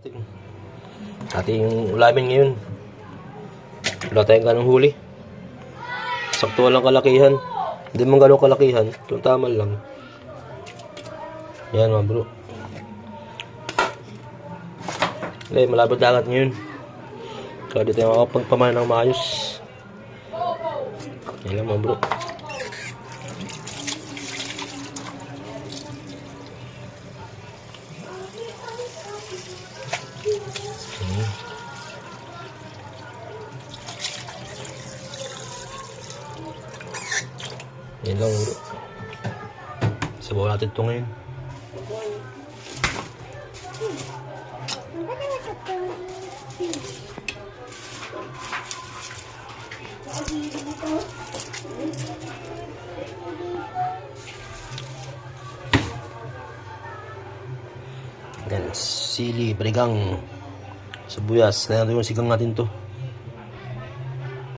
Ating ulamin ngayon. Wala tayong ganong huli. Sakto lang kalakihan. Hindi man ganong kalakihan. Itong tama lang. Yan mga bro. Okay, malabot dagat ngayon. Kaya dito yung makapagpamahan ng maayos. Yan lang mga bro. Yan lang bro. Sabaw natin ito ngayon. Yan, sili, baligang, sibuyas. Kaya yung sigang natin to.